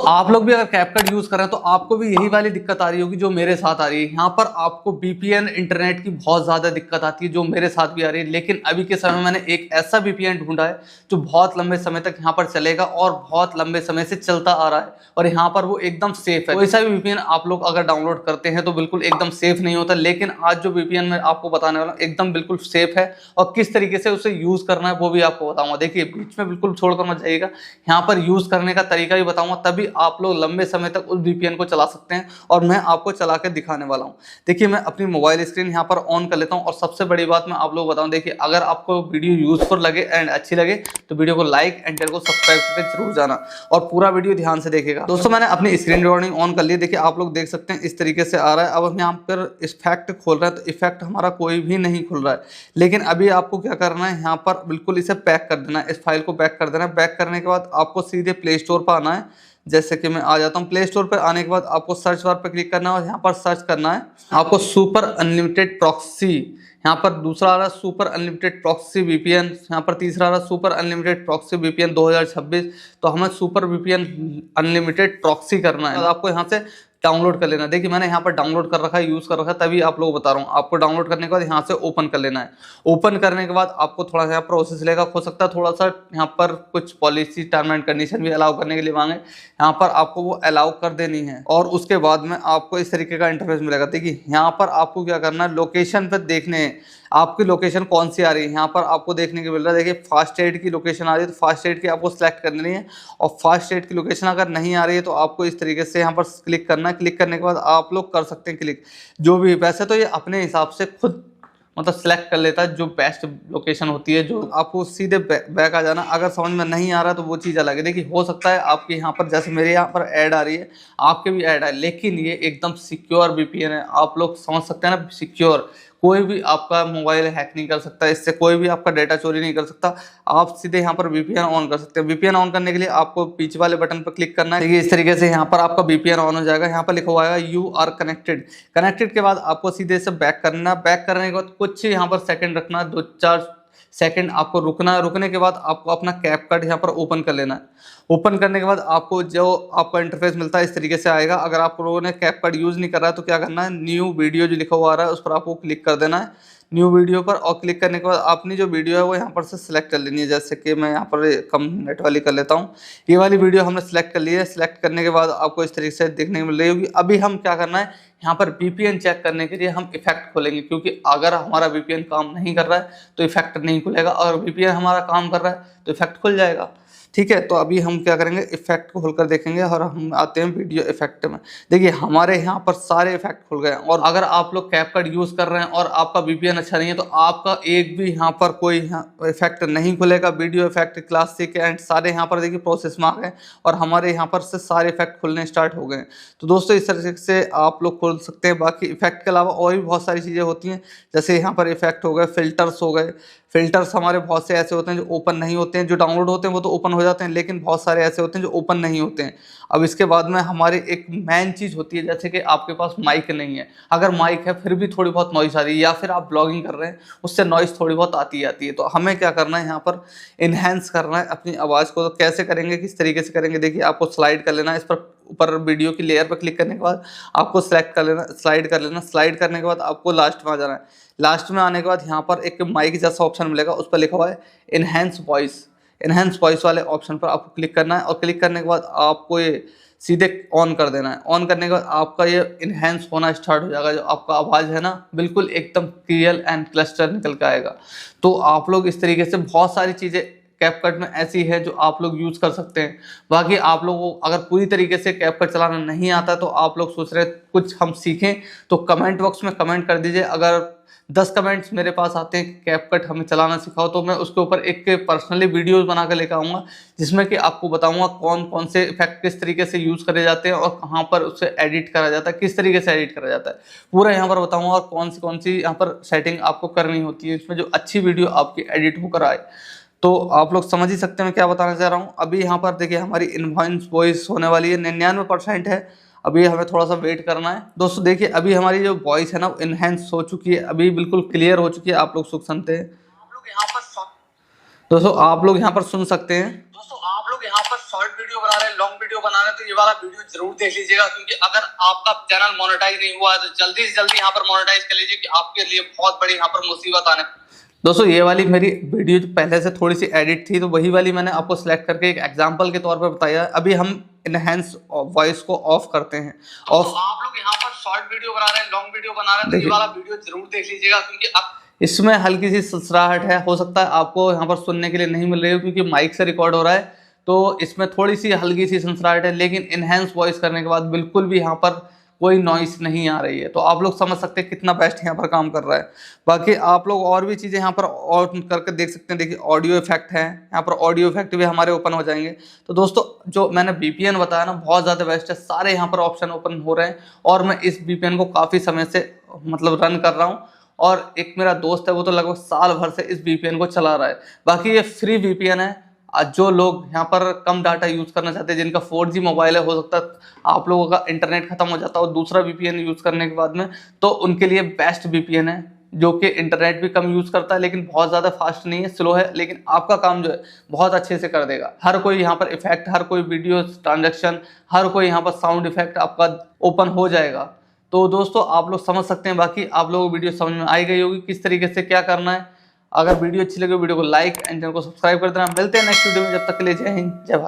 आप लोग भी अगर कैपकट यूज कर रहे हैं तो आपको भी यही वाली दिक्कत आ रही होगी जो मेरे साथ आ रही है। यहाँ पर आपको VPN इंटरनेट की बहुत ज्यादा दिक्कत आती है जो मेरे साथ भी आ रही है। लेकिन अभी के समय में मैंने एक ऐसा VPN ढूंढा है जो बहुत लंबे समय तक यहाँ पर चलेगा और बहुत लंबे समय से चलता आ रहा है और यहाँ पर वो एकदम सेफ है। कोई सा भी VPN आप लोग अगर डाउनलोड करते हैं तो बिल्कुल एकदम सेफ नहीं होता, लेकिन आज जो VPN मैं आपको बताने वाला हूँ एकदम बिल्कुल सेफ है और किस तरीके से उसे यूज करना है वो भी आपको बताऊंगा। देखिए बीच में बिल्कुल छोड़कर मत जाइएगा, यहाँ पर यूज करने का तरीका भी बताऊंगा, तभी आप लोग लंबे समय तक उस VPN को चला सकते हैं और मैं आपको चला के दिखाने वाला हूँ। देखिए मैं अपनी मोबाइल स्क्रीन यहाँ पर ऑन कर लेता हूँ और सबसे बड़ी बात मैं आप लोग बताऊँ, देखिए अगर आपको वीडियो यूजफुल लगे एंड अच्छी लगे तो वीडियो को लाइक एंड चैनल को सब्सक्राइब करके जरूर जाना और पूरा वीडियो ध्यान से देखिएगा। दोस्तों मैंने अपनी स्क्रीन रिकॉर्डिंग ऑन कर ली, देखिए आप लोग देख सकते हैं इस तरीके से आ रहा है। अब हम यहाँ पर इफेक्ट खोल रहे हैं तो इफेक्ट हमारा कोई भी नहीं खुल रहा है, लेकिन अभी आपको क्या करना है, यहाँ पर बिल्कुल इसे पैक कर देना है, इस फाइल को पैक कर देना है। पैक करने के बाद आपको सीधे प्ले स्टोर पर आना है। जैसे कि मैं आ जाता हूँ प्ले स्टोर पर, आने के बाद आपको सर्च बार पर क्लिक करना है और यहाँ पर सर्च करना है आपको सुपर अनलिमिटेड प्रॉक्सी। यहाँ पर दूसरा आ रहा है सुपर अनलिमिटेड प्रॉक्सी VPN, यहाँ पर तीसरा आ रहा है सुपर अनलिमिटेड प्रॉक्सी VPN 2026। तो हमें सुपर VPN अनलिमिटेड प्रॉक्सी करना है, तो आपको यहाँ से डाउनलोड कर लेना। देखिए मैंने यहाँ पर डाउनलोड कर रखा है, यूज कर रखा है, तभी आप लोग बता रहा हूँ। आपको डाउनलोड करने के बाद यहाँ से ओपन कर लेना है। ओपन करने के बाद आपको थोड़ा सा यहाँ प्रोसेस लेगा, हो सकता है थोड़ा सा यहाँ पर कुछ पॉलिसी टर्म एंड कंडीशन भी अलाउ करने के लिए मांगे, यहाँ पर आपको वो अलाउ कर देनी है और उसके बाद में आपको इस तरीके का इंटरफेस मिलेगा। देखिए यहाँ पर आपको क्या करना है, लोकेशन पर देखने हैं आपकी लोकेशन कौन सी आ रही है। यहाँ पर आपको देखने को मिल रहा है, देखिए फास्ट एड की लोकेशन आ रही है तो फास्ट एड की आपको सेलेक्ट करनी है और फास्ट एड की लोकेशन अगर नहीं आ रही है तो आपको इस तरीके से यहाँ पर क्लिक करना है। क्लिक करने के बाद आप लोग कर सकते हैं क्लिक, जो भी वैसे तो ये अपने हिसाब से खुद मतलब सेलेक्ट कर लेता है जो बेस्ट लोकेशन होती है, जो आपको सीधे बैक आ जाना। अगर समझ में नहीं आ रहा तो वो चीज़ अलग है। देखिए हो सकता है आपके यहाँ पर जैसे मेरे यहाँ पर ऐड आ रही है आपके भी ऐड है, लेकिन ये एकदम सिक्योर VPN है। आप लोग समझ सकते हैं ना, सिक्योर, कोई भी आपका मोबाइल हैक नहीं कर सकता, इससे कोई भी आपका डेटा चोरी नहीं कर सकता। आप सीधे यहाँ पर VPN ऑन कर सकते हैं। VPN ऑन करने के लिए आपको पीछे वाले बटन पर क्लिक करना है। देखिए इस तरीके से यहाँ पर आपका VPN ऑन हो जाएगा। यहाँ पर लिखा हुआ है यू आर कनेक्टेड। कनेक्टेड के बाद आपको सीधे से बैक करना। बैक करने के बाद कुछ यहाँ पर सेकंड रखना, 2-4 सेकंड आपको रुकना है। रुकने के बाद आपको अपना कैपकट यहाँ पर ओपन कर लेना है। ओपन करने के बाद आपको जो आपका इंटरफेस मिलता है इस तरीके से आएगा। अगर आप लोगों ने कैपकट यूज़ नहीं कर रहा है तो क्या करना है, न्यू वीडियो जो लिखा हुआ आ रहा है उस पर आपको क्लिक कर देना है, न्यू वीडियो पर। और क्लिक करने के बाद अपनी जो वीडियो है वो यहाँ पर से सिलेक्ट कर लेनी है। जैसे कि मैं यहाँ पर कम नेट वाली कर लेता हूँ। ये वाली वीडियो हमने सेलेक्ट कर ली है। सिलेक्ट करने के बाद आपको इस तरीके से देखने को मिल रही होगी। अभी हम क्या करना है, यहाँ पर VPN चेक करने के लिए हम इफेक्ट खोलेंगे, क्योंकि अगर हमारा VPN काम नहीं कर रहा है तो इफेक्ट नहीं खुलेगा, और VPN हमारा काम कर रहा है तो इफेक्ट खुल जाएगा। ठीक है, तो अभी हम क्या करेंगे, इफेक्ट को खोलकर देखेंगे और हम आते हैं वीडियो इफेक्ट में। देखिए हमारे यहाँ पर सारे इफेक्ट खुल गए। और अगर आप लोग कैपकट यूज कर रहे हैं और आपका VPN अच्छा नहीं है तो आपका एक भी यहाँ पर कोई इफेक्ट नहीं खुलेगा। वीडियो इफेक्ट, क्लासिक एंड सारे यहाँ पर देखिए प्रोसेस में आ गए और हमारे यहाँ पर से सारे इफेक्ट खुलने स्टार्ट हो गए। तो दोस्तों इस तरीके से आप लोग खोल सकते हैं। बाकी इफेक्ट के अलावा और भी बहुत सारी चीज़ें होती हैं, जैसे यहाँ पर इफेक्ट हो गए, फिल्टर्स हो गए। फिल्टर्स हमारे बहुत से ऐसे होते हैं जो ओपन नहीं होते हैं, जो डाउनलोड होते हैं वो तो ओपन हो जाते हैं, लेकिन बहुत सारे ऐसे होते हैं जो ओपन नहीं होते हैं। अब इसके बाद में हमारी एक मेन चीज़ होती है, जैसे कि आपके पास माइक नहीं है। अगर माइक है फिर भी थोड़ी बहुत नॉइस आ रही है, या फिर आप ब्लॉगिंग कर रहे हैं उससे नॉइस थोड़ी बहुत आती है, तो हमें क्या करना है, यहाँ पर इन्हेंस करना है अपनी आवाज़ को। तो कैसे करेंगे, किस तरीके से करेंगे, देखिए आपको स्लाइड कर लेना है। इस पर ऊपर वीडियो की लेयर पर क्लिक करने के बाद आपको सेलेक्ट कर लेना, स्लाइड कर लेना। स्लाइड करने के बाद आपको लास्ट में आ जाना है। लास्ट में आने के बाद यहाँ पर एक माइक जैसा ऑप्शन मिलेगा, उस पर लिखा हुआ है इनहेंस वॉइस। इनहेंस वॉइस वाले ऑप्शन पर आपको क्लिक करना है और क्लिक करने के बाद आपको ये सीधे ऑन कर देना है। ऑन करने के बाद आपका ये इनहेंस होना स्टार्ट हो जाएगा। जो आपका आवाज़ है ना बिल्कुल एकदम क्लियर एंड क्लस्टर निकल के आएगा। तो आप लोग इस तरीके से बहुत सारी चीज़ें कैपकट में ऐसी है जो आप लोग यूज़ कर सकते हैं। बाकी आप लोगों को अगर पूरी तरीके से कैपकट चलाना नहीं आता तो आप लोग सोच रहे कुछ हम सीखें तो कमेंट बॉक्स में कमेंट कर दीजिए। अगर 10 कमेंट्स मेरे पास आते हैं कैपकट हमें चलाना सिखाओ तो मैं उसके ऊपर एक पर्सनली वीडियोस बना कर लेकर आऊँगा, जिसमें कि आपको बताऊँगा कौन कौन से इफेक्ट किस तरीके से यूज़ करे जाते हैं और कहाँ पर उसे एडिट करा जाता है, किस तरीके से एडिट करा जाता है, पूरा यहाँ पर बताऊँगा। और कौन सी यहाँ पर सेटिंग आपको करनी होती है इसमें जो अच्छी वीडियो आपकी एडिट होकर आए। तो आप लोग समझ ही सकते हैं मैं क्या बताना चाह रहा हूँ। अभी यहाँ पर देखिए हमारी इनवॉइस वॉइस होने वाली है, 99% है। अभी हमें थोड़ा सा वेट करना है। दोस्तों देखिए अभी हमारी जो वॉइस है ना वो इनहेंस हो चुकी है, अभी बिल्कुल क्लियर हो चुकी है। आप लोग सुन सकते हैं, दोस्तों आप लोग यहाँ पर सुन सकते हैं। दोस्तों आप लोग यहाँ पर शॉर्ट वीडियो बना रहे हैं, लॉन्ग वीडियो बना रहे हैं तो ये वाला वीडियो जरूर देख लीजिएगा, क्योंकि अगर आपका चैनल मोनेटाइज नहीं हुआ है तो जल्दी से जल्दी यहाँ पर मोनेटाइज कर लीजिए, कि आपके लिए बहुत बड़ी यहाँ पर मुसीबत आने। दोस्तों ये वाली मेरी वीडियो जो पहले से थोड़ी सी एडिट थी, तो वही वाली मैंने आपको सिलेक्ट करके एक एग्जांपल के तौर पर बताया। अभी हम इनहेंस वॉइस को ऑफ करते हैं। ऑफ तो आप लोग यहाँ पर शॉर्ट वीडियो बना रहे हैं, लॉन्ग वीडियो बना रहे हैं, तो ये वाला वीडियो जरूर देख लीजिएगा, क्योंकि इसमें हल्की सी ससराहट है, हो सकता है आपको यहाँ पर सुनने के लिए नहीं मिल रही हो क्योंकि माइक से रिकॉर्ड हो रहा है, तो इसमें थोड़ी सी हल्की सी सनसराहट है, लेकिन इनहेंस वॉइस करने के बाद बिल्कुल भी यहाँ पर कोई नॉइस नहीं आ रही है। तो आप लोग समझ सकते हैं कितना बेस्ट यहाँ पर काम कर रहा है। बाकी आप लोग और भी चीज़ें यहाँ पर और करके देख सकते हैं। देखिए ऑडियो इफेक्ट है, यहाँ पर ऑडियो इफेक्ट भी हमारे ओपन हो जाएंगे। तो दोस्तों जो मैंने VPN बताया ना, बहुत ज़्यादा बेस्ट है, सारे यहाँ पर ऑप्शन ओपन हो रहे हैं और मैं इस VPN को काफ़ी समय से मतलब रन कर रहा हूँ, और एक मेरा दोस्त है वो तो लगभग साल भर से इस VPN को चला रहा है। बाकी ये फ्री VPN है। जो लोग यहाँ पर कम डाटा यूज़ करना चाहते हैं, जिनका 4G मोबाइल है, हो सकता है आप लोगों का इंटरनेट खत्म हो जाता हो दूसरा VPN यूज़ करने के बाद में, तो उनके लिए बेस्ट VPN है, जो कि इंटरनेट भी कम यूज़ करता है लेकिन बहुत ज़्यादा फास्ट नहीं है, स्लो है, लेकिन आपका काम जो है बहुत अच्छे से कर देगा। हर कोई यहाँ पर इफेक्ट, हर कोई वीडियो ट्रांजेक्शन, हर कोई यहाँ पर साउंड इफेक्ट आपका ओपन हो जाएगा। तो दोस्तों आप लोग समझ सकते हैं। बाकी आप लोगों को वीडियो समझ में आई गई होगी किस तरीके से क्या करना है। अगर वीडियो अच्छी लगे वीडियो को लाइक एंड चैनल को सब्सक्राइब कर देना। मिलते हैं नेक्स्ट वीडियो में, जब तक के लिए जय हिंद जय भारत।